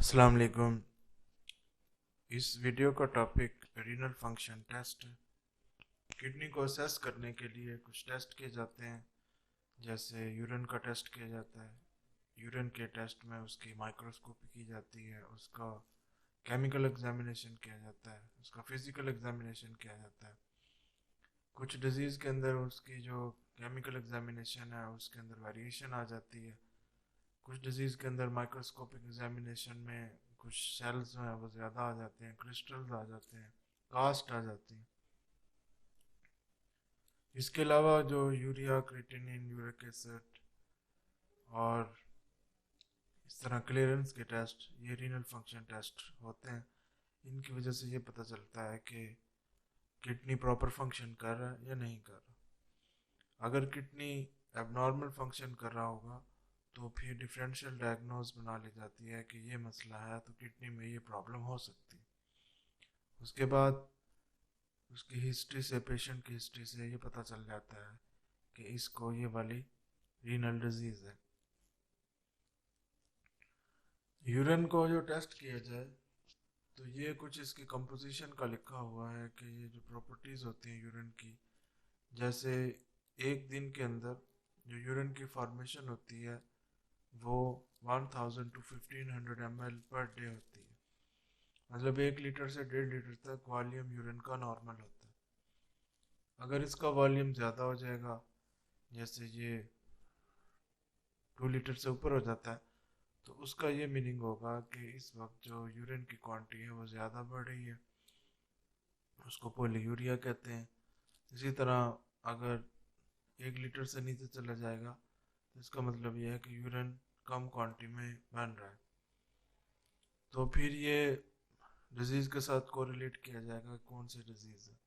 अस्सलाम वालेकुम। इस वीडियो का टॉपिक रीनल फंक्शन टेस्ट है। किडनी को असेस करने के लिए कुछ टेस्ट किए जाते हैं, जैसे यूरिन का टेस्ट किया जाता है। यूरिन के टेस्ट में उसकी माइक्रोस्कोपी की जाती है, उसका केमिकल एग्जामिनेशन किया जाता है, उसका फिजिकल एग्जामिनेशन किया जाता है। कुछ डिजीज़ के अंदर उसकी जो केमिकल एग्जामिनेशन है उसके अंदर वेरिएशन आ जाती है। कुछ डिजीज़ के अंदर माइक्रोस्कोपिक एग्जामिनेशन में कुछ सेल्स जो हैं वो ज़्यादा आ जाते हैं, क्रिस्टल्स आ जाते हैं, कास्ट आ जाती है। इसके अलावा जो यूरिया, क्रिएटिनिन, यूरिक एसिड और इस तरह क्लियरेंस के टेस्ट, ये रीनल फंक्शन टेस्ट होते हैं। इनकी वजह से ये पता चलता है कि किडनी प्रॉपर फंक्शन कर रहा है या नहीं कर रहा। अगर किडनी एबनॉर्मल फंक्शन कर रहा होगा तो फिर डिफरेंशियल डायग्नोज बना ली जाती है कि ये मसला है, तो किडनी में ये प्रॉब्लम हो सकती है। उसके बाद उसकी हिस्ट्री से, पेशेंट की हिस्ट्री से ये पता चल जाता है कि इसको ये वाली रीनल डिजीज़ है। यूरिन को जो टेस्ट किया जाए तो ये कुछ इसकी कंपोजिशन का लिखा हुआ है कि ये जो प्रॉपर्टीज़ होती हैं यूरिन की, जैसे एक दिन के अंदर जो यूरिन की फॉर्मेशन होती है वो 1000 to 1500 ml पर डे होती है। मतलब 1 लीटर से 1.5 लीटर तक वॉल्यूम यूरिन का नॉर्मल होता है। अगर इसका वॉल्यूम ज़्यादा हो जाएगा, जैसे ये 2 लीटर से ऊपर हो जाता है, तो उसका ये मीनिंग होगा कि इस वक्त जो यूरिन की क्वांटिटी है वो ज़्यादा बढ़ रही है, उसको पोलीयूरिया कहते हैं। इसी तरह अगर 1 लीटर से नीचे चला जाएगा तो इसका मतलब ये है कि यूरिन कम क्वांटिटी में बन रहा है। तो फिर ये डिजीज़ के साथ कोरिलेट किया जाएगा कौन सी डिजीज़ है।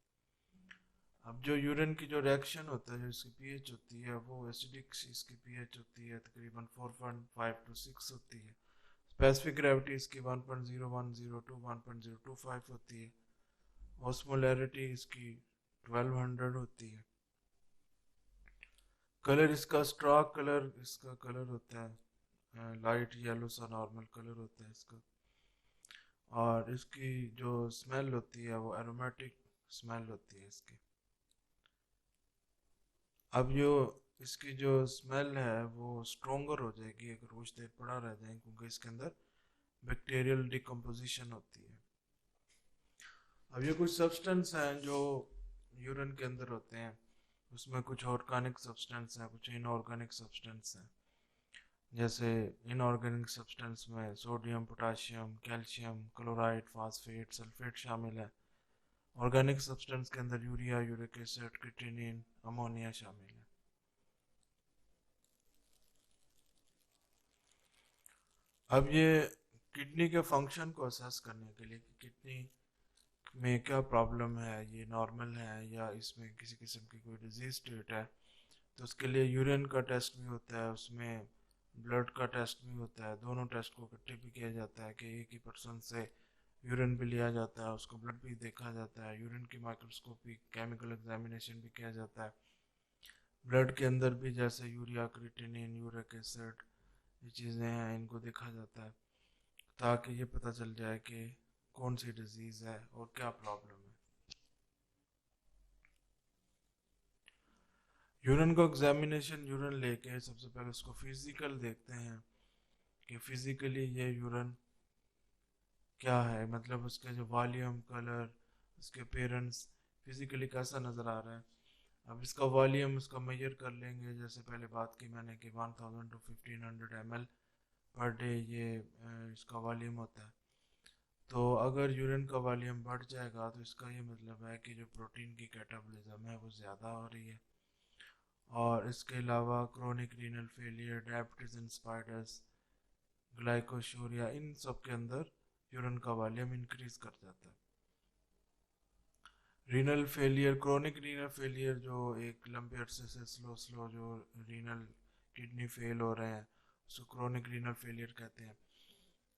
अब जो यूरिन की जो रिएक्शन होता है, जो इसकी पीएच होती है, वो एसिडिक इसकी पीएच होती है तकरीबन 4.5 to 6 होती है। स्पेसिफिक ग्रेविटी इसकी 1.0102 1.025 होती है। ऑस्मोलैरिटी इसकी 1200 होती है। कलर इसका स्ट्रॉक कलर, इसका कलर होता है लाइट येलो सा, नॉर्मल कलर होता है इसका। और इसकी जो स्मेल होती है वो एरोमेटिक स्मेल होती है इसकी। अब जो इसकी जो स्मेल है वो स्ट्रोंगर हो जाएगी अगर कुछ देर पड़ा रह जाए, क्योंकि इसके अंदर बैक्टीरियल डिकम्पोजिशन होती है। अब ये कुछ सब्सटेंस हैं जो यूरिन के अंदर होते हैं, उसमें कुछ ऑर्गेनिक सब्सटेंस हैं, कुछ इनऑर्गेनिक सब्सटेंस हैं। जैसे इनऑर्गेनिक सब्सटेंस में sodium, potassium, calcium, chloride, phosphate, sulphate शामिल है। ऑर्गेनिक सब्सटेंस के अंदर urea, uric acid, creatinine, ammonia शामिल है। अब ये किडनी के फंक्शन को असेस करने के लिए कि किडनी में क्या प्रॉब्लम है, ये नॉर्मल है या इसमें किसी किस्म की कोई डिजीज स्टेट है, तो उसके लिए यूरिन का टेस्ट भी होता है, उसमें ब्लड का टेस्ट भी होता है। दोनों टेस्ट को इकट्ठे भी किया जाता है कि एक ही पर्सन से यूरिन भी लिया जाता है, उसको ब्लड भी देखा जाता है, यूरिन की माइक्रोस्कोपी केमिकल एग्जामिनेशन भी किया जाता है। ब्लड के अंदर भी जैसे यूरिया, क्रिएटिनिन, यूरिक एसिड, ये चीज़ें हैं, इनको देखा जाता है ताकि ये पता चल जाए कि कौन सी डिजीज़ है और क्या प्रॉब्लम है। यूरिन को एग्जामिनेशन, यूरिन लेके सबसे पहले उसको फिजिकल देखते हैं कि फिजिकली ये यूरिन क्या है, मतलब उसका जो वॉल्यूम, कलर, उसके पेरेंट्स फिजिकली कैसा नज़र आ रहा है। अब इसका वॉल्यूम उसका मेजर कर लेंगे, जैसे पहले बात की मैंने कि 1000 to 1500 ml पर डे ये इसका वॉल्यूम होता है। तो अगर यूरिन का वॉल्यूम बढ़ जाएगा तो इसका ये मतलब है कि जो प्रोटीन की कैटाबॉलिज्म है वो ज़्यादा हो रही है। और इसके अलावा chronic renal failure, diabetes insipidus, glycosuria, इन सब के अंदर यूरिन का वॉल्यूम इंक्रीज कर जाता है। Renal failure, chronic renal failure, जो एक लंबे अरसे से स्लो स्लो जो रीनल किडनी फेल हो रहे हैं उसको क्रोनिक रीनल फेलियर कहते हैं।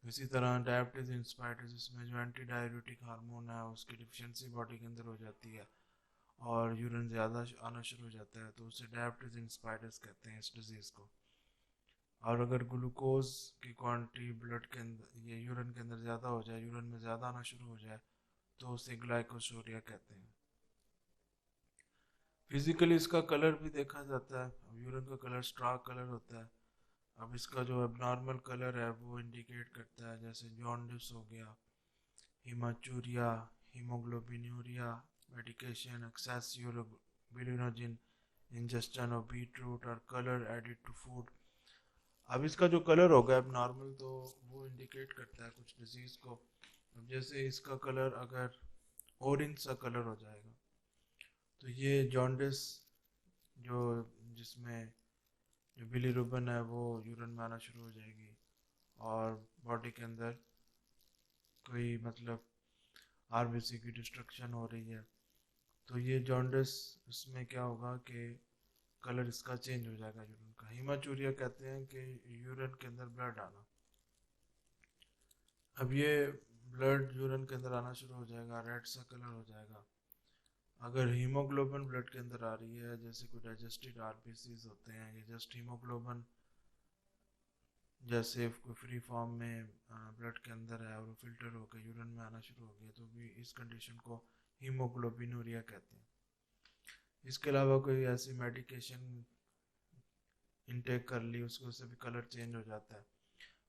इसी तरह डायबिटीज इंस्पायर्स, इसमें जो एंटी डायबिटिक हार्मोन है उसकी डिफिशिएंसी बॉडी के अंदर हो जाती है और यूरिन ज़्यादा आना शुरू हो जाता है, तो उसे डायबिटीज इंस्पायर्स कहते हैं इस डिजीज़ को। और अगर ग्लूकोज की क्वांटिटी ब्लड के अंदर ये यूरिन के अंदर ज़्यादा हो जाए, यूरिन में ज़्यादा आना शुरू हो जाए, तो उसे ग्लाइकोसूरिया कहते हैं। फिजिकली इसका कलर भी देखा जाता है। अब यूरिन का कलर स्ट्राक कलर होता है। अब इसका जो एबनॉर्मल कलर है वो इंडिकेट करता है, जैसे जॉन्डिस हो गया, haematuria, haemoglobinuria, medication, excess urobilinogen, ingestion of beetroot और कलर एडिड टू फूड। अब इसका जो कलर होगा अब नॉर्मल, तो वो इंडिकेट करता है कुछ डिजीज को। अब जैसे इसका कलर अगर ऑरेंज सा कलर हो जाएगा, तो ये जॉन्डिस, जो जिसमें जो बिलीरुबिन है वो यूरिन में आना शुरू हो जाएगी, और बॉडी के अंदर कोई मतलब आरबीसी की डिस्ट्रक्शन हो रही है, तो ये जॉन्डिस, इसमें क्या होगा कि कलर इसका चेंज हो जाएगा यूरिन का। हीमाचूरिया कहते हैं कि यूरिन के अंदर ब्लड आना। अब ये ब्लड यूरिन के अंदर आना शुरू हो जाएगा, रेड सा कलर हो जाएगा। अगर हीमोग्लोबिन ब्लड के अंदर आ रही है, जैसे कोई डाइजेस्टेड आरबीसीज होते हैं, ये जस्ट हीमोग्लोबिन जैसे कोई फ्री फॉर्म में ब्लड के अंदर है और वो फिल्टर होकर यूरिन में आना शुरू हो गया, तो भी इस कंडीशन को हीमोग्लोबिनूरिया कहते हैं। इसके अलावा कोई ऐसी मेडिकेशन इनटेक कर ली उसको, उससे भी कलर चेंज हो जाता है।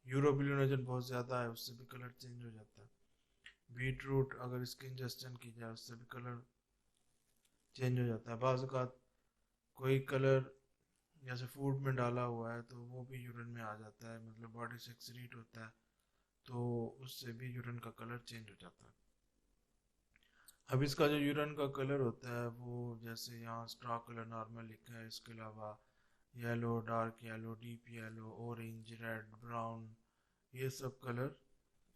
यूरोबिलिनोजन बहुत ज़्यादा है, उससे भी कलर चेंज हो जाता है। बीट रूट अगर इसकी इंजेक्शन की जाए, उससे भी कलर चेंज हो जाता है। बाज़ औक़ात कोई कलर जैसे फूड में डाला हुआ है, तो वो भी यूरिन में आ जाता है, मतलब बॉडी से एक्सक्रीट होता है, तो उससे भी यूरिन का कलर चेंज हो जाता है। अब इसका जो यूरिन का कलर होता है वो जैसे यहाँ स्ट्रा कलर नॉर्मल लिखा है, इसके अलावा yellow, dark yellow, deep yellow, orange, red, brown, ये सब कलर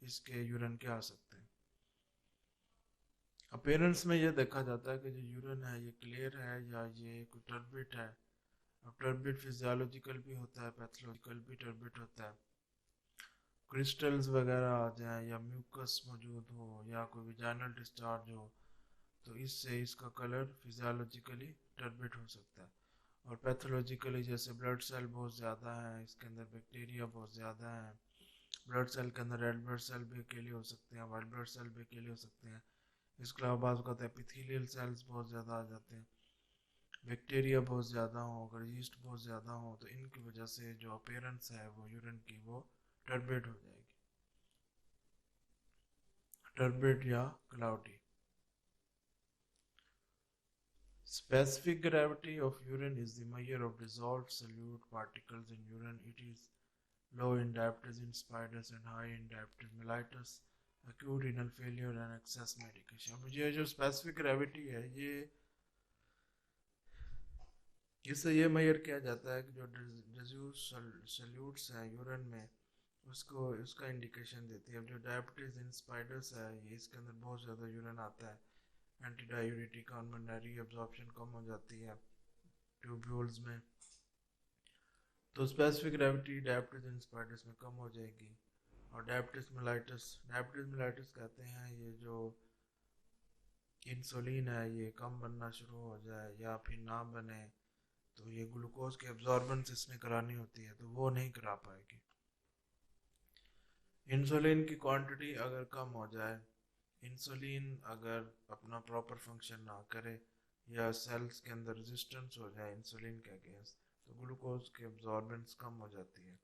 इसके यूरिन के आ सकते हैं। अपेरेंस में ये देखा जाता है कि जो यूरिन है ये क्लियर है या ये कोई टर्बिड है। अब टर्बिड फिजियोलॉजिकल भी होता है, पैथोलॉजिकल भी टर्बिड होता है। क्रिस्टल्स वगैरह आ जाए या म्यूकस मौजूद हो या कोई विजाइनल डिस्चार्ज हो, तो इससे इसका कलर फिजियोलॉजिकली टर्बिड हो सकता है। और पैथोलॉजिकली जैसे ब्लड सेल बहुत ज़्यादा है, इसके अंदर बैक्टीरिया बहुत ज़्यादा है। ब्लड सेल के अंदर रेड ब्लड सेल भी अकेले हो सकते हैं, वाइट ब्लड सेल भी अकेले हो सकते हैं। इसके अलावा बाज़ का एपिथेलियल सेल्स बहुत ज़्यादा आ जाते हैं। बैक्टीरिया बहुत ज़्यादा हो, अगर यीस्ट बहुत ज़्यादा हो, तो इनकी वजह से जो अपीयरेंस है वो यूरिन की वो टर्बिड हो जाएगी, टर्बिड या cloudy. Specific gravity of urine is the measure of dissolved solute particles in urine. It is low in diabetes insipidus and high in diabetes mellitus, acute renal failure and excess medication. अब ये जो specific gravity है, ये इससे ये major किया जाता है कि जो डिज्यूज सल्यूट्स हैं यूरिन में, उसको उसका इंडिकेशन देती है। अब जो डायबिटीज इंसिपिडस है, ये इसके अंदर बहुत ज़्यादा यूरिन आता है, एंटी डायूरिटिक कॉन्वेंटरी एब्जॉर्प्शन कम हो जाती है ट्यूब्यूल्स में, तो स्पेसिफिक ग्रेविटी डायबिटीज इंसिपिडस में कम हो जाएगी। और डायबिटीज मेलाइटिस कहते हैं ये जो इंसुलिन है ये कम बनना शुरू हो जाए या फिर ना बने, तो ये ग्लूकोज की एब्जॉर्बेंस इसने करानी होती है, तो वो नहीं करा पाएगी। इंसुलिन की क्वांटिटी अगर कम हो जाए, इंसुलिन अगर अपना प्रॉपर फंक्शन ना करे या सेल्स के अंदर रेजिस्टेंस हो जाए इंसुलिन के अगेंस्ट, तो ग्लूकोज की एब्जॉर्बेंस कम हो जाती है।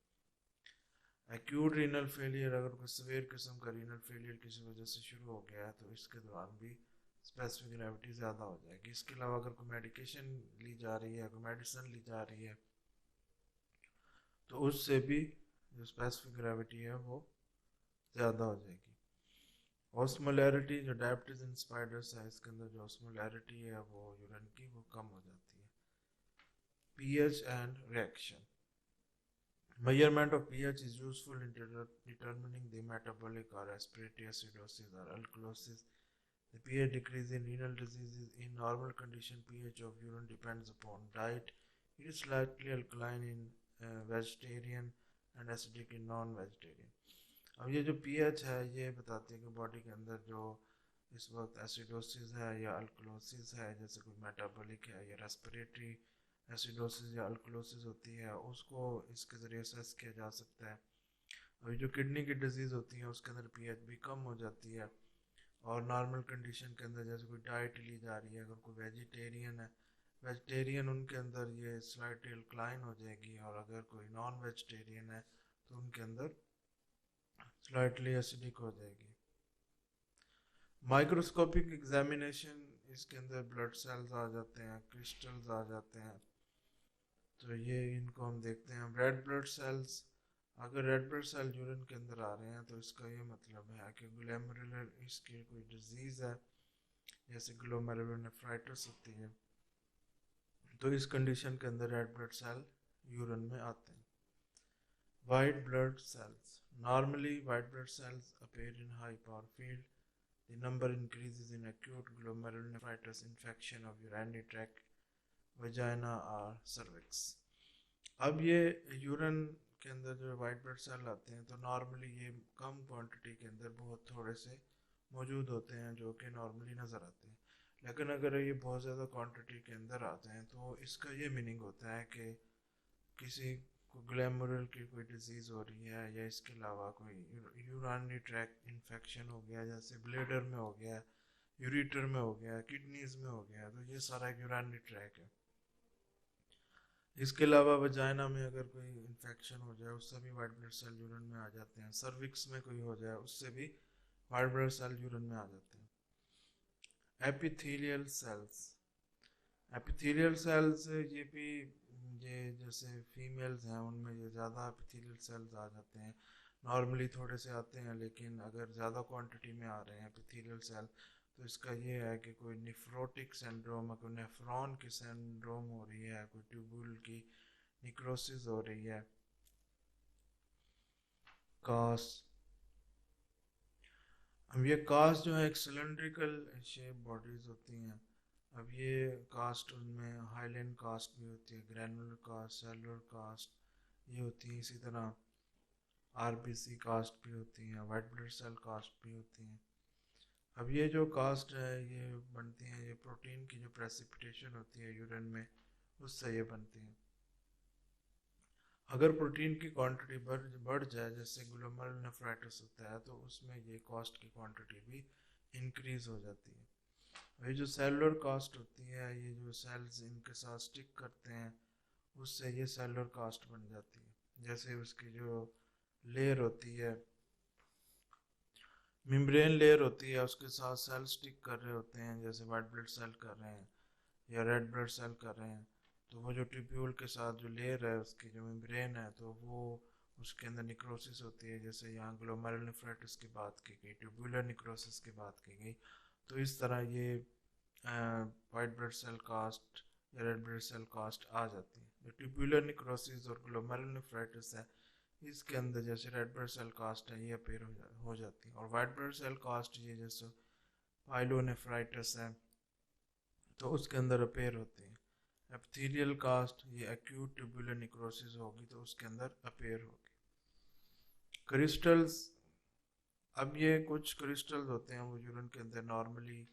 एक्यूट रीनल फेलियर, अगर कोई सवेयर किस्म का रीनल फेलियर किसी वजह से शुरू हो गया है, तो इसके दौरान भी स्पेसिफिक ग्रेविटी ज़्यादा हो जाएगी। इसके अलावा अगर कोई मेडिकेशन ली जा रही है, कोई मेडिसिन ली जा रही है, तो उससे भी जो स्पेसिफिक ग्रेविटी है वो ज़्यादा हो जाएगी। ऑस्मोलैरिटी, जो डायबिटीज इंसिपिडस है इसके अंदर जो ऑस्मोलैरिटी है वो यूरिन की वो कम हो जाती है। PH and reaction, measurement of pH is useful in determining the metabolic or respiratory acidosis or alkalosis. The pH decrease in renal diseases. In normal condition, pH of urine depends upon diet. It is slightly alkaline in vegetarian and acidic in non-vegetarian. अब ये जो pH है ये बताते हैं कि body के अंदर जो इस वक्त एसिडोसिस है या अल्कलोसिस है, जैसे कोई मेटाबॉलिक है या रेस्पिरेटरी एसिडोसिस या अल्कलोसिस होती है उसको इसके ज़रिए असेस किया जा सकता है। अभी जो किडनी की डिजीज़ होती है उसके अंदर पीएच भी कम हो जाती है, और नॉर्मल कंडीशन के अंदर जैसे कोई डाइट ली जा रही है, अगर कोई वेजिटेरियन है, वेजिटेरियन उनके अंदर ये स्लाइटली अल्कलाइन हो जाएगी, और अगर कोई नॉन वेजिटेरियन है तो उनके अंदर स्लाइटली एसिडिक हो जाएगी। माइक्रोस्कोपिक एग्जामिनेशन, इसके अंदर ब्लड सेल्स आ जाते हैं, क्रिस्टल्स आ जाते हैं, तो ये इनको हम देखते हैं। रेड ब्लड सेल्स, अगर रेड ब्लड सेल यूरिन के अंदर आ रहे हैं तो इसका ये मतलब है कि ग्लोमेरुलर इसकी कोई डिजीज़ है, जैसे ग्लोमेरुलोनेफ्राइटिस होती है, तो इस कंडीशन के अंदर रेड ब्लड सेल यूरिन में आते हैं। White blood cells, normally white blood cells appear in high power field. The number increases in acute glomerulonephritis infection of urinary tract, vagina or cervix. अब ये यूरिन के अंदर जो वाइट ब्लड सेल आते हैं तो नॉर्मली ये कम क्वांटिटी के अंदर बहुत थोड़े से मौजूद होते हैं जो कि नॉर्मली नज़र आते हैं, लेकिन अगर ये बहुत ज़्यादा क्वांटिटी के अंदर आते हैं तो इसका ये मीनिंग होता है कि किसी को ग्लैमरल की कोई डिजीज़ हो रही है, या इसके अलावा कोई यूरानरी ट्रैक इन्फेक्शन हो गया, जैसे ब्लेडर में हो गया, यूरिटर में हो गया, किडनीज में हो गया, तो ये सारा एक यूरानरी ट्रैक है। इसके अलावा वजाइना में अगर कोई इन्फेक्शन हो जाए उससे भी वाइट ब्लड सेल यूरिन में आ जाते हैं। सर्विक्स में कोई हो जाए उससे भी वाइट ब्लड सेल यूरिन में आ जाते हैं। एपिथेलियल सेल्स, एपिथेलियल सेल्स ये भी, ये जैसे फीमेल्स हैं उनमें ये ज़्यादा एपिथेलियल सेल्स आ जाते हैं, नॉर्मली थोड़े से आते हैं, लेकिन अगर ज़्यादा क्वांटिटी में आ रहे हैं एपिथेलियल सेल तो इसका ये है कि कोई निफ्रोटिक सिंड्रोम है, कोई नेफ्रॉन की सिंड्रोम हो रही है, कोई ट्यूबुल की निक्रोसिस हो रही है। कास्ट, अब ये कास्ट जो है एक सिलेंड्रिकल शेप बॉडीज होती हैं। अब ये कास्ट उनमें हाईलैंड कास्ट भी होती है, ग्रैनुलर कास्ट, सेलुलर कास्ट ये होती है, इसी तरह आरबीसी कास्ट भी होती हैं, वाइट ब्लड सेल कास्ट भी होती हैं। अब ये जो कास्ट है ये बनती हैं, ये प्रोटीन की जो प्रेसिपिटेशन होती है यूरिन में उससे ये बनती हैं। अगर प्रोटीन की क्वांटिटी बढ़ जाए, जैसे ग्लोमेरुलोनेफ्राइटिस होता है, तो उसमें ये कास्ट की क्वांटिटी भी इंक्रीज हो जाती है। ये जो सेलुलर कास्ट होती है, ये जो सेल्स इनके साथ स्टिक करते हैं उससे ये सेलुलर कास्ट बन जाती है। जैसे उसकी जो लेयर होती है, मेम्ब्रेन लेयर होती है, उसके साथ सेल स्टिक कर रहे होते हैं, जैसे वाइट ब्लड सेल कर रहे हैं या रेड ब्लड सेल कर रहे हैं, तो वो जो ट्यूब्यूल के साथ जो लेयर है उसकी जो मेम्ब्रेन है तो वो उसके अंदर निक्रोसिस होती है। जैसे यहाँ ग्लोमेरुलोनेफ्राइटिस की बात की गई, ट्यूबुलर निक्रोसिस की बात की गई, तो इस तरह ये वाइट ब्लड सेल कास्ट या रेड ब्लड सेल कास्ट आ जाती है। जो ट्यूबुलर निक्रोसिस और ग्लोमेरुलोनेफ्राइटिस है इसके अंदर जैसे रेड ब्लड सेल कास्ट है ये अपेयर हो जाती है, और वाइट ब्लड सेल कास्ट ये जैसे पाइलोनेफ्राइटिस है तो उसके अंदर अपेयर होती है। एपिथेलियल कास्ट ये एक्यूट ट्यूबुलर निक्रोसिस होगी तो उसके अंदर अपेयर होगी। क्रिस्टल्स, अब ये कुछ क्रिस्टल्स होते हैं वो यूरिन के अंदर नॉर्मली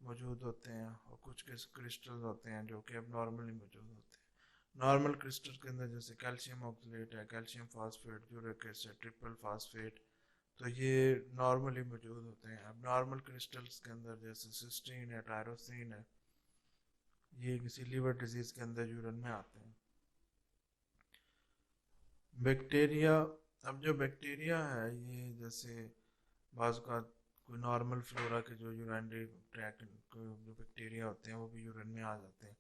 मौजूद होते हैं, और कुछ क्रिस्टल्स होते हैं जो कि अब नॉर्मली मौजूद होते हैं। नॉर्मल क्रिस्टल के अंदर जैसे कैल्शियम ऑक्सलेट है, calcium phosphate, uric acid, triple phosphate, तो ये नॉर्मली मौजूद होते हैं। अब नॉर्मल क्रिस्टल्स के अंदर जैसे सिस्टीन है, टायरोसिन है, ये किसी लीवर डिजीज के अंदर यूरिन में आते हैं। बैक्टीरिया, अब जो बैक्टीरिया है ये जैसे बाज़ का कोई नॉर्मल फ्लोरा के जो यूरिनरी ट्रैक जो बैक्टीरिया होते हैं वो भी यूरिन में आ जाते हैं,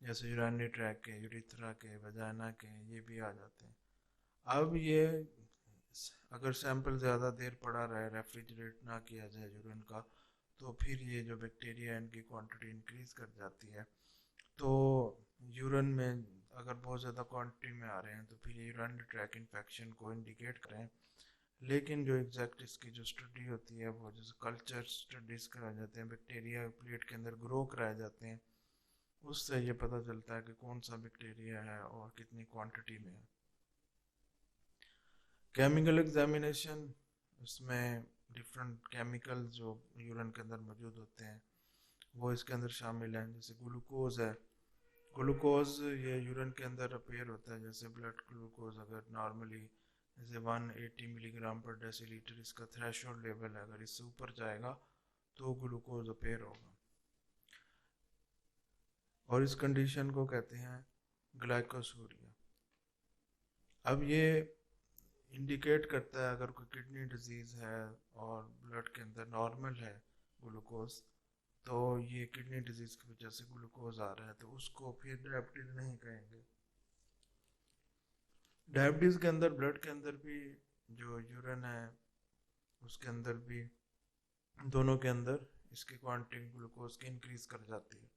जैसे यूरिनरी ट्रैक के, यूरिथ्रा के, वजाइना के, ये भी आ जाते हैं। अब ये अगर सैंपल ज़्यादा देर पड़ा रहे, रेफ्रिजरेट ना किया जाए यूरिन का, तो फिर ये जो बैक्टीरिया इनकी क्वांटिटी इंक्रीज़ कर जाती है। तो यूरिन में अगर बहुत ज़्यादा क्वांटिटी में आ रहे हैं तो फिर ये यूरिनरी ट्रैक इन्फेक्शन को इंडिकेट करें। लेकिन जो एग्जैक्ट इसकी जो स्टडी होती है वो जैसे कल्चर स्टडीज़ कराए जाते हैं, बैक्टीरिया प्लेट के अंदर ग्रो कराए जाते हैं, उससे ये पता चलता है कि कौन सा बैक्टीरिया है और कितनी क्वांटिटी में है। केमिकल एग्जामिनेशन, उसमें डिफरेंट केमिकल जो यूरिन के अंदर मौजूद होते हैं वो इसके अंदर शामिल हैं। जैसे ग्लूकोज है, ग्लूकोज ये यूरिन के अंदर अपेयर होता है, जैसे ब्लड ग्लूकोज अगर नॉर्मली जैसे 180 मिलीग्राम पर डेसीलीटर इसका थ्रेशोल्ड लेवल है, अगर इससे ऊपर जाएगा तो ग्लूकोज अपेयर होगा, और इस कंडीशन को कहते हैं ग्लाइकोसूरिया। अब ये इंडिकेट करता है अगर कोई किडनी डिजीज़ है और ब्लड के अंदर नॉर्मल है ग्लूकोज, तो ये किडनी डिजीज़ की वजह से ग्लूकोज आ रहा है, तो उसको फिर डायबिटीज नहीं कहेंगे। डायबिटीज़ के अंदर ब्लड के अंदर भी जो यूरिन है उसके अंदर भी, दोनों के अंदर इसकी क्वांटिटी ग्लूकोज की इंक्रीज कर जाती है।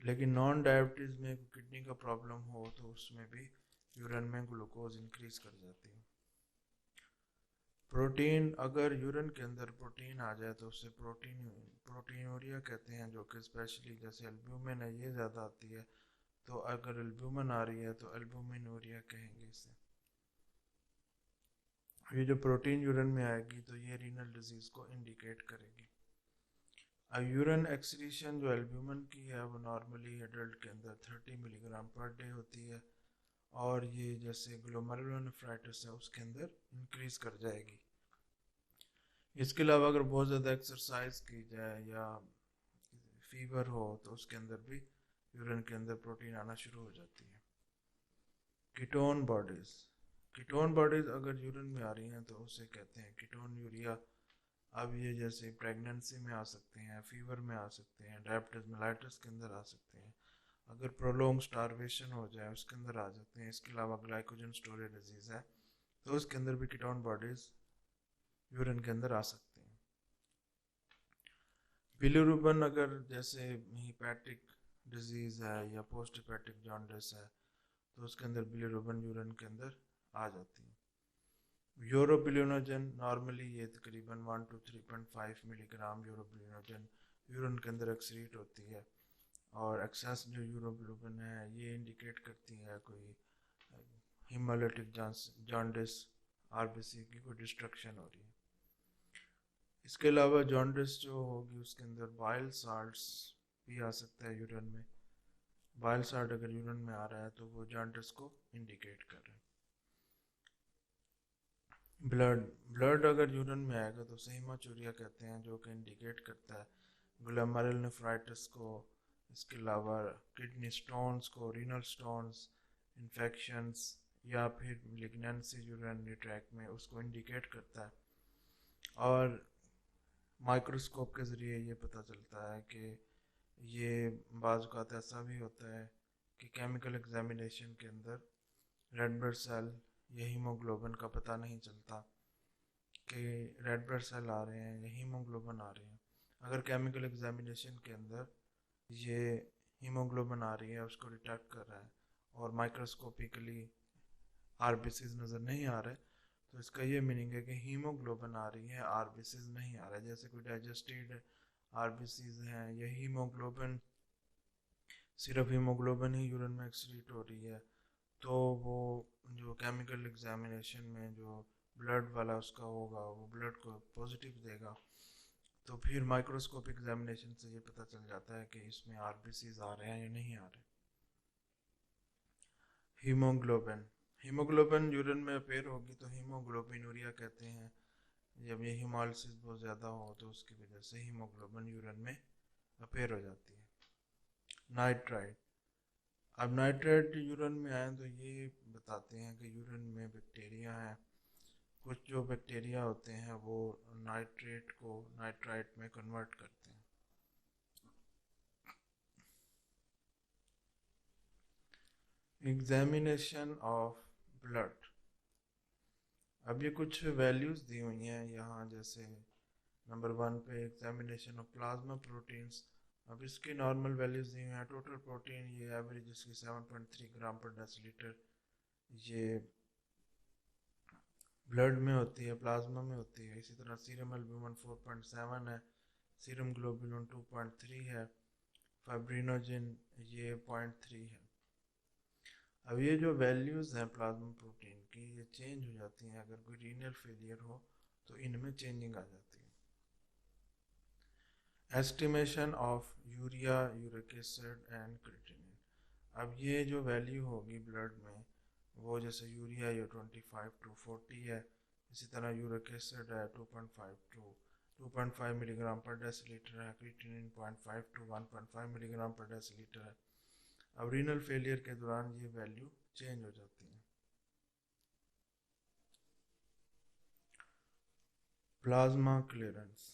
लेकिन नॉन डायबिटीज़ में किडनी का प्रॉब्लम हो तो उसमें भी यूरिन में ग्लूकोज इंक्रीज कर जाती है। प्रोटीन, अगर यूरिन के अंदर प्रोटीन आ जाए तो उससे प्रोटीनूरिया कहते हैं, जो कि स्पेशली जैसे एल्ब्यूमिन है ये ज़्यादा आती है, तो अगर एल्ब्यूमिन आ रही है तो एल्ब्यूमिनूरिया कहेंगे इसे। ये जो प्रोटीन यूरिन में आएगी तो ये रीनल डिजीज़ को इंडिकेट करेगी। अब यूरिन एक्सक्रीशन जो एल्ब्यूमिन की है वो नॉर्मली एडल्ट के अंदर 30 मिलीग्राम पर डे होती है, और ये जैसे ग्लोमेरुलोनेफ्राइटिस है उसके अंदर इंक्रीज कर जाएगी। इसके अलावा अगर बहुत ज़्यादा एक्सरसाइज की जाए या फीवर हो तो उसके अंदर भी यूरिन के अंदर प्रोटीन आना शुरू हो जाती है। कीटोन बॉडीज, कीटोन बॉडीज अगर यूरिन में आ रही हैं तो उसे कहते हैं कीटोन यूरिया। अब ये जैसे प्रेगनेंसी में आ सकते हैं, फीवर में आ सकते हैं, डायबिटीज मेलाइटिस के अंदर आ सकते हैं, अगर प्रोलोंग स्टारवेशन हो जाए उसके अंदर आ जाते हैं। इसके अलावा ग्लाइकोजन स्टोरेज डिजीज़ है तो उसके अंदर भी कीटोन बॉडीज यूरिन के अंदर आ सकते हैं। बिलिरुबिन अगर जैसे हिपैटिक डिजीज़ है या पोस्ट हिपैटिक जॉन्डिस है तो उसके अंदर बिलिरुबिन यूरिन के अंदर आ जाती है। यूरोबिलिनोजन नॉर्मली ये तकरीबन 1 to 3.5 मिलीग्राम यूरोबिलिनोजन यूरिन के अंदर एक्सक्रीट होती है, और एक्सेस जो यूरोबिलिन है ये इंडिकेट करती है कोई हिमोलिटिक जॉन्डिस, आरबीसी की कोई डिस्ट्रक्शन हो रही है। इसके अलावा जॉन्डिस जो होगी उसके अंदर बाइल साल्ट्स भी आ सकता है यूरिन में। बाइल साल्ट अगर यूरिन में आ रहा है तो वो जॉन्डिस को इंडिकेट कर रहा है। ब्लड अगर यूरिन में आएगा तो उसे हेमाचूरिया कहते हैं, जो कि इंडिकेट करता है ग्लोमेरुलोनेफ्राइटिस को। इसके अलावा किडनी स्टोन्स को, रीनल स्टोन्स, इन्फेक्शंस या फिर लिग्नेंसी यूरिनरी ट्रैक में उसको इंडिकेट करता है। और माइक्रोस्कोप के ज़रिए ये पता चलता है कि ये बाज़ औक़ात ऐसा भी होता है कि केमिकल एग्जामिनेशन के अंदर रेड ब्लड सेल या हीमोग्लोबिन का पता नहीं चलता कि रेड ब्लड सेल आ रहे हैं या हीमोग्लोबिन आ रहे हैं। अगर केमिकल एग्जामिनेशन के अंदर ये हीमोग्लोबिन आ रही है उसको डिटेक्ट कर रहा है और माइक्रोस्कोपिकली आरबीसीज नज़र नहीं आ रहे, तो इसका ये मीनिंग है कि हीमोग्लोबिन आ रही है, आरबीसीज नहीं आ रहा है। जैसे कोई डाइजेस्टेड आरबीसीज हैं या हीमोग्लोबिन, सिर्फ हीमोग्लोबिन ही यूरिन में एक्सक्रीट हो रही है, तो वो जो केमिकल एग्जामिनेशन में जो ब्लड वाला उसका होगा वो ब्लड को पॉजिटिव देगा, तो फिर माइक्रोस्कोपिक एग्जामिनेशन से ये पता चल जाता है कि इसमें आरबीसीज आ रहे हैं या नहीं आ रहे। हीमोग्लोबिन यूरिन में अपेयर होगी तो हीमोग्लोबिनूरिया कहते हैं। जब ये हीमोलिसिस बहुत ज़्यादा हो तो उसकी वजह से हीमोग्लोबिन यूरिन में अपेयर हो जाती है। नाइट्राइट, अब नाइट्रेट यूरिन में आए तो ये बताते हैं कि यूरिन में बैक्टीरिया हैं। कुछ जो बैक्टीरिया होते हैं वो नाइट्रेट को नाइट्राइट में कन्वर्ट करते हैं। एग्जामिनेशन ऑफ ब्लड, अब ये कुछ वैल्यूज़ दी हुई हैं यहाँ, जैसे नंबर 1 पे एग्जामिनेशन ऑफ प्लाज्मा प्रोटीन्स। अब इसकी नॉर्मल वैल्यूज़ दी हुई हैं। टोटल प्रोटीन ये एवरेज इसकी 7.3 ग्राम पर डेसीलीटर ये ब्लड में होती है, प्लाज्मा में होती है। इसी तरह सीरम एल्ब्यूमिन 4.7 है, सीरम ग्लोबुलिन 2.3 है, फाइब्रिनोजिन ये 0.3 है। अब ये जो वैल्यूज़ हैं प्लाज्मा प्रोटीन की ये चेंज हो जाती हैं अगर कोई रीनल फेलियर हो, तो इनमें चेंजिंग आ जाती है। Estimation of urea, uric acid and creatinine. अब ये जो वैल्यू होगी ब्लड में, वो जैसे यूरिया ये 25 to 40 है, इसी तरह यूरिक एसिड है 2.5 to 2.5 मिलीग्राम पर डेसीलीटर है, क्रिएटिनिन 0.5 to 1.5 मिलीग्राम पर डेसीलीटर है। अब रीनल फेलियर के दौरान ये वैल्यू चेंज हो जाती है। Plasma clearance.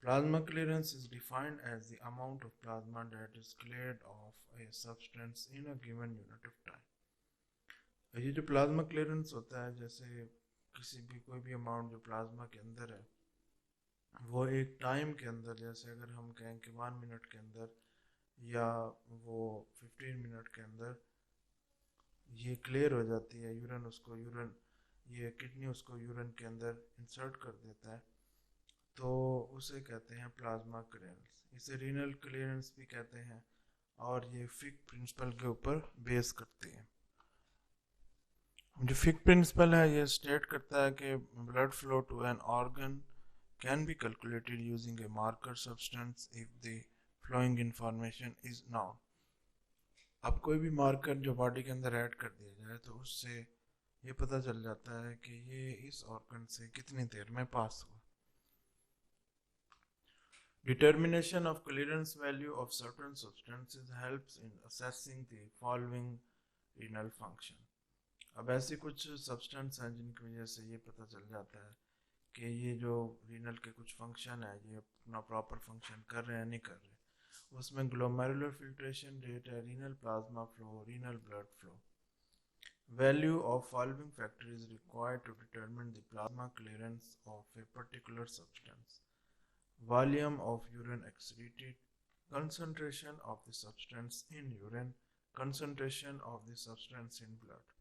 Plasma clearance is defined as the amount of plasma that is cleared of a substance in a given unit of time। ये जो प्लाज्मा क्लियरेंस होता है, जैसे किसी भी कोई भी अमाउंट जो प्लाज्मा के अंदर है, वो एक टाइम के अंदर, जैसे अगर हम कहें कि 1 मिनट के अंदर या वो 15 मिनट के अंदर ये क्लियर हो जाती है, यूरिन ये किडनी उसको यूरिन के अंदर इंसर्ट कर देता है, तो उसे कहते हैं प्लाज्मा क्लियरेंस। इसे रीनल क्लियरेंस भी कहते हैं और ये फिक प्रिंसिपल के ऊपर बेस करती है। जो फिक प्रिंसिपल है ये स्टेट करता है कि blood flow to an organ can be calculated using a marker substance if the flowing information is known. अब कोई भी मार्कर जो बॉडी के अंदर ऐड कर दिया जाए तो उससे ये पता चल जाता है कि ये इस ऑर्गन से कितनी देर में पास हुआ। Determination of clearance value of certain substances helps in assessing the following renal function। अब ऐसी कुछ सब्सटेंस हैं जिनकी वजह से ये पता चल जाता है कि ये जो रीनल के कुछ फंक्शन है ये अपना प्रॉपर फंक्शन कर रहे हैं नहीं कर रहे। उसमें ग्लोमेरुलर फिल्ट्रेशन रेट है, renal plasma flow, renal blood flow. Value of following factor is required to determine the plasma clearance of a particular substance: volume of urine excreted, concentration of the substance in urine, concentration of the substance in blood।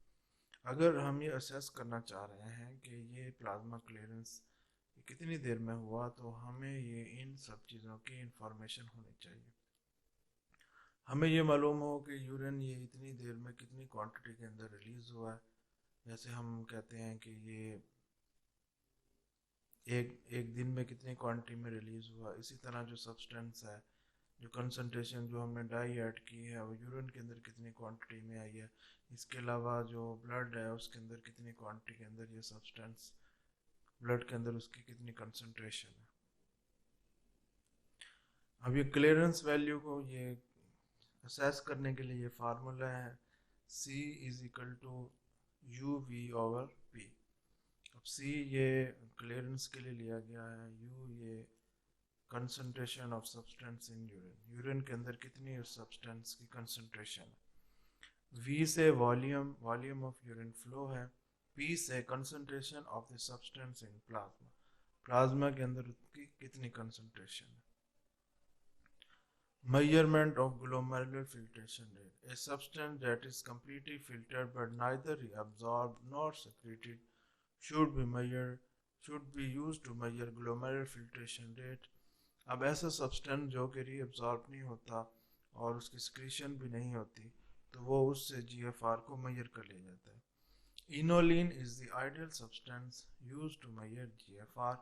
अगर हम ये assess करना चाह रहे हैं कि ये plasma clearance कितनी देर में हुआ, तो हमें ये इन सब चीज़ों की इंफॉर्मेशन होनी चाहिए। हमें ये मालूम हो कि यूरिन ये इतनी देर में कितनी क्वांटिटी के अंदर रिलीज हुआ है। जैसे हम कहते हैं कि ये एक दिन में कितनी क्वांटिटी में रिलीज हुआ। इसी तरह जो सब्सटेंस है, जो कंसंट्रेशन जो हमने डाई ऐड की है, वो यूरिन के अंदर कितनी क्वांटिटी में आई है। इसके अलावा जो ब्लड है उसके अंदर कितनी क्वांटिटी के अंदर ये सब्सटेंस ब्लड के अंदर उसकी कितनी कंसंट्रेशन है। अब ये क्लियरेंस वैल्यू को ये असेस करने के लिए ये फार्मूला है C is equal to UV/P। अब C ये क्लियरेंस के लिए लिया गया है, U ये concentration of substance in urine के अंदर कितनी उस सब्सटेंस की कंसंट्रेशन है, V से वॉल्यूम ऑफ यूरिन फ्लो है, P से concentration of the substance in plasma के अंदर उसकी कितनी कंसंट्रेशन है। Measurement of glomerular filtration rate: a substance that is completely filtered but neither reabsorbed nor secreted should be used to measure glomerular filtration rate। अब ऐसा substance जो कि reabsorb नहीं होता और उसकी सिक्रीशन भी नहीं होती, तो वो उससे GFR को मेजर कर लिया जाता है। Inulin is the ideal substance used to measure GFR।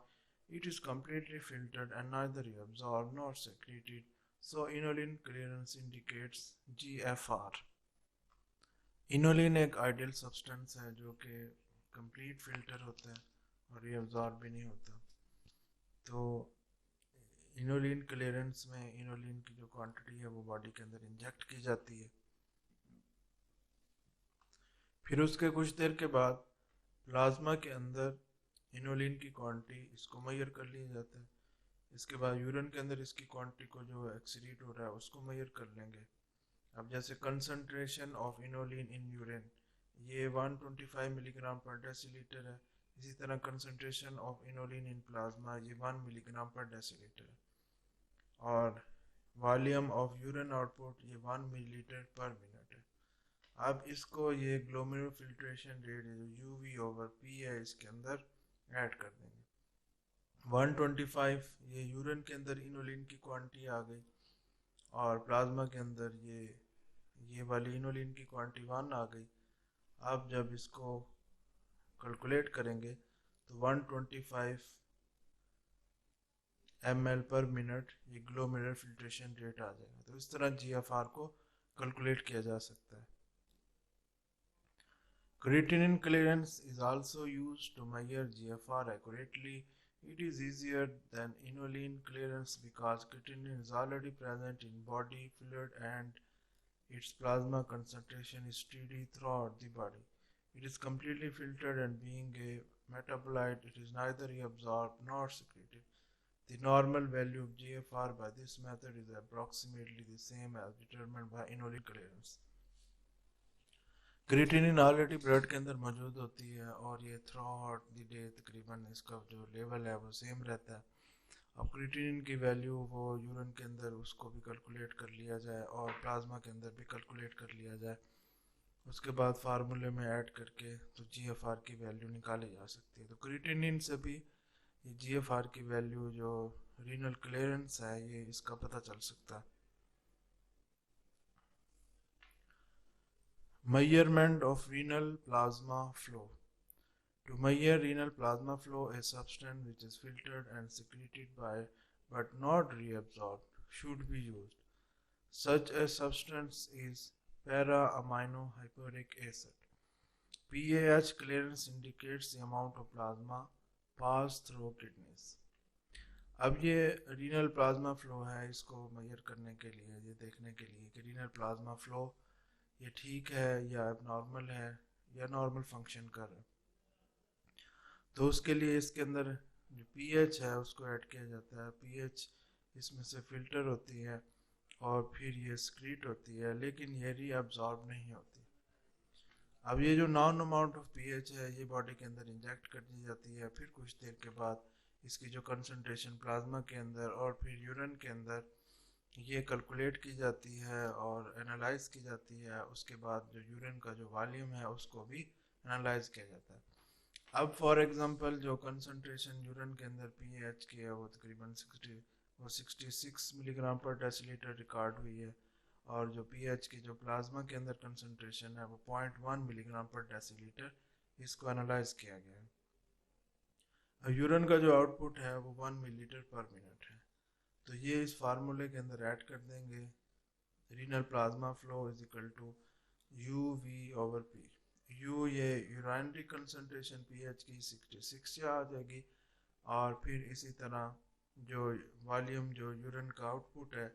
It is completely filtered and neither reabsorbed nor secreted, so inulin clearance indicates GFR। Inulin एक आइडियल सब्सटेंस है जो कि कंप्लीट फिल्टर होता है और रीअब्सॉर्ब भी नहीं होता। तो इनोलिन क्लियरेंस में इनोलिन की जो क्वांटिटी है वो बॉडी के अंदर इंजेक्ट की जाती है। फिर उसके कुछ देर के बाद प्लाज्मा के अंदर इनोलिन की क्वांटिटी इसको मेजर कर लिया जाता है। इसके बाद यूरिन के अंदर इसकी क्वांटिटी को जो एक्सक्रीट हो रहा है उसको मेजर कर लेंगे। अब जैसे concentration of inulin in urine ये 125 मिलीग्राम पर डेसीलीटर है। इसी तरह concentration of inulin in plasma ये 1 मिलीग्राम पर डेसीलीटर है। और वॉल्यूम ऑफ यूरिन आउटपुट ये 1 मिलीलीटर पर मिनट है। अब इसको ये ग्लोमेरुलर फिल्ट्रेशन रेट जो UV/P है इसके अंदर ऐड कर देंगे। 125 ये यूरिन के अंदर इनोलिन की क्वांटिटी आ गई और प्लाज्मा के अंदर ये वाली इनोलिन की क्वांटिटी 1 आ गई। अब जब इसको कैलकुलेट करेंगे तो 125 ml पर मिनट ये ग्लोमेरुलर फिल्ट्रेशन रेट आ जाएगा। तो इस तरह GFR को कैलकुलेट किया जा सकता है। Creatinine clearance is also used to measure GFR accurately. It is easier than inulin clearance because creatinine is already present in body fluid and its plasma concentration is steady throughout the body. It is completely filtered and being a metabolite, it is neither reabsorbed nor secreted. The normal value of GFR by this method is approximately the same as determined by inulin clearance. Creatinine already blood के अंदर मौजूद होती है और ये through out the day तकरीबन इसका जो लेवल है वो सेम रहता है। अब क्रिएटिनिन की वैल्यू वो यूरिन के अंदर उसको भी कैलकुलेट कर लिया जाए और प्लाज्मा के अंदर भी कैलकुलेट कर लिया जाए, उसके बाद फार्मूले में ऐड करके तो GFR की वैल्यू निकाली जा सकती है। तो क्रिएटिनिन से भी ये GFR की वैल्यू जो रीनल क्लियरेंस है ये इसका पता चल सकता है। Measurement of renal plasma flow. To measure renal plasma flow, a substance which is filtered and secreted but not reabsorbed should be used. Such a substance is para-aminohyperic acid. PAH clearance indicates the amount of plasma passed through kidneys. अब ये renal plasma flow है, इसको major करने के लिए, ये देखने के लिए कि रीनल प्लाज्मा फ्लो ये ठीक है या नॉर्मल है या नॉर्मल फंक्शन कर रहा है, तो उसके लिए इसके अंदर जो पीएच है उसको ऐड किया जाता है। पीएच इसमें से फिल्टर होती है और फिर ये स्क्रीट होती है, लेकिन ये रीअब्जॉर्ब नहीं होती। अब ये जो नॉन अमाउंट ऑफ पीएच है ये बॉडी के अंदर इंजेक्ट कर दी जाती है, फिर कुछ देर के बाद इसकी जो कंसंट्रेशन प्लाज्मा के अंदर और फिर यूरिन के अंदर ये कैलकुलेट की जाती है और एनालाइज की जाती है। उसके बाद जो यूरिन का जो वॉल्यूम है उसको भी एनालाइज किया जाता है। अब फॉर एग्जांपल जो कंसंट्रेशन यूरिन के अंदर पीएच की है वो तकरीबन 66 मिलीग्राम पर डेसीलीटर रिकॉर्ड हुई है और जो पीएच की जो प्लाज्मा के अंदर कंसंट्रेशन है वो 0.1 मिलीग्राम पर डेसीलीटर, इसको एनालाइज किया गया है। यूरिन का जो आउटपुट है वो 1 मिलीलीटर पर मिनट है, तो ये इस फार्मूले के अंदर ऐड कर देंगे। Renal plasma flow is equal to UV/P। U ये यूरिनरी कंसंट्रेशन पीएच की 66 से आ जाएगी और फिर इसी तरह जो वॉल्यूम जो यूरिन का आउटपुट है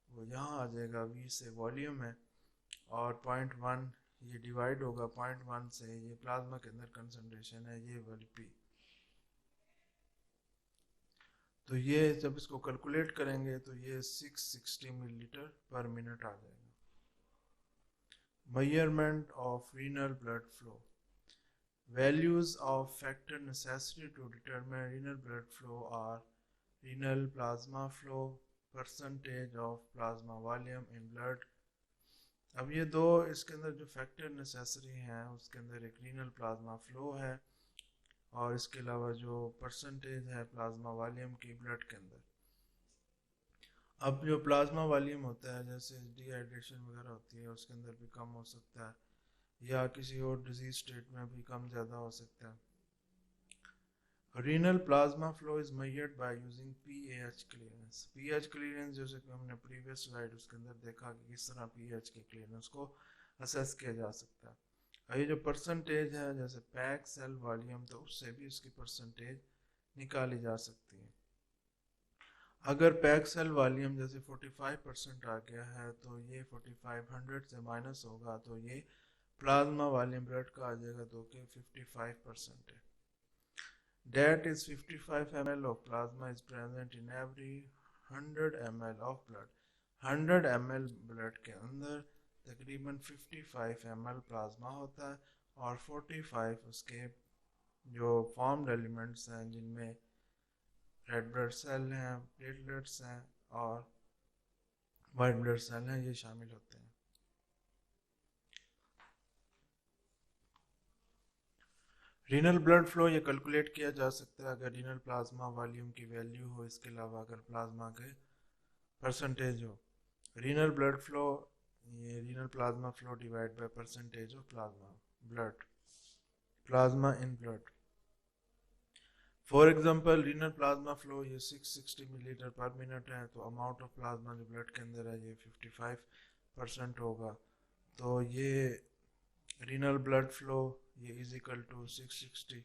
वो यहाँ आ जाएगा, V से वॉल्यूम है और 0.1 ये डिवाइड होगा 0.1 से, ये प्लाज्मा के अंदर कंसंट्रेशन है ये वाली P। तो ये जब इसको कैलकुलेट करेंगे तो ये 660 मिलीलीटर पर मिनट आ जाएगा। Measurement of renal blood flow. Values of factor necessary to determine renal blood flow are renal plasma flow, percentage of plasma volume in blood. अब ये दो इसके अंदर जो फैक्टर नेसेसरी हैं उसके अंदर एक रीनल प्लाज्मा फ्लो है और इसके अलावा जो परसेंटेज है प्लाज्मा वॉल्यूम की ब्लड के अंदर। अब जो प्लाज्मा वॉल्यूम होता है जैसे डिहाइड्रेशन वगैरह होती है उसके अंदर भी कम हो सकता है या किसी और डिजीज स्टेट में भी कम ज़्यादा हो सकता है। Renal plasma flow is measured by using pH clearance. PH clearance जैसे कि हमने प्रीवियस स्लाइड उसके अंदर देखा कि किस तरह पीएच के क्लियरेंस को असेस किया जा सकता है। ये जो परसेंटेज है जैसे पैक सेल वॉल्यूम, तो उससे भी इसकी परसेंटेज निकाली जा सकती है। अगर पैक सेल वॉल्यूम जैसे 45% आ गया है तो ये 4500 से माइनस होगा तो ये प्लाज्मा वॉल्यूम ब्लड का आ जाएगा तो कि 55% है। That is 55 ml of plasma is present in every 100 ml of blood। 100 ml blood के अंदर तकरीबन 55 ml प्लाज्मा होता है और 45 उसके जो फॉर्म्ड एलिमेंट्स हैं जिनमें रेड ब्लड सेल हैं, प्लेटलेट्स हैं और वाइट ब्लड सेल हैं, ये शामिल होते हैं। रीनल ब्लड फ्लो ये कैलकुलेट किया जा सकता है अगर रीनल प्लाज्मा वॉल्यूम की वैल्यू हो, इसके अलावा अगर प्लाज्मा के परसेंटेज हो। रीनल ब्लड फ्लो ये renal plasma flow divide by percentage of plasma blood, plasma in blood. For example renal plasma flow ये 660 मिलीलीटर पर मिनट है, तो अमाउंट ऑफ प्लाज्मा जो ब्लड के अंदर है ये 55% होगा। तो ये रीनल ब्लड फ्लो ये is equal to 660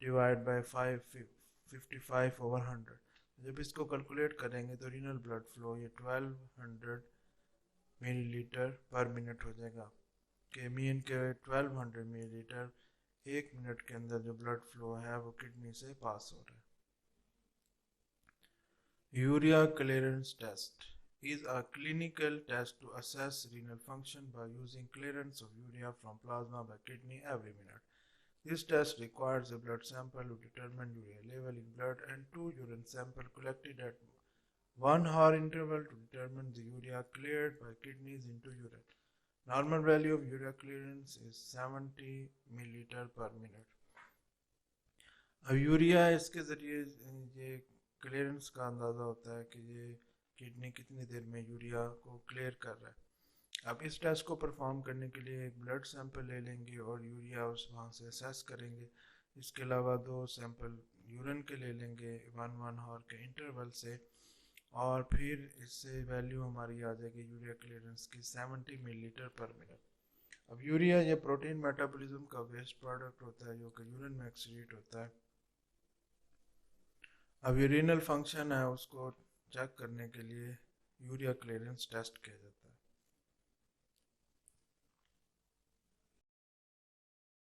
divide by 55/100। जब इसको कैलकुलेट करेंगे तो रीनल ब्लड फ्लो ये 1200 मिलीलीटर पर मिनट हो जाएगा। के मीन के 1200 मिलीलीटर एक मिनट के अंदर जो ब्लड फ्लो है वो किडनी से पास हो रहा है। Urea clearance test is a clinical test to assess renal function by using clearance of urea from plasma by kidney every minute. This test requires a blood sample to determine urea level in blood and two urine samples collected at 1 hour interval to determine the urea cleared by kidneys into urine. Normal value of urea clearance is 70 milliliter per minute. अब urea इसके ज़रिए ये clearance का अंदाज़ा होता है कि ये किडनी कितनी देर में यूरिया को क्लियर कर रहा है। अब इस टेस्ट को परफॉर्म करने के लिए एक ब्लड सैंपल ले लेंगे और यूरिया उस वहाँ से असेस करेंगे। इसके अलावा 2 सैंपल यूरिन के ले लेंगे 1 आवर के इंटरवल से, और फिर इससे वैल्यू हमारी आ जाएगी यूरिया क्लियरेंस की 70 मिलीलीटर पर मिनट। अब यूरिया ये प्रोटीन मेटाबॉलिज्म का वेस्ट प्रोडक्ट होता है जो कि यूरिन में एक्सक्रीट होता है। अब यूरिनल फंक्शन है उसको चेक करने के लिए यूरिया क्लियरेंस टेस्ट किया जाता है।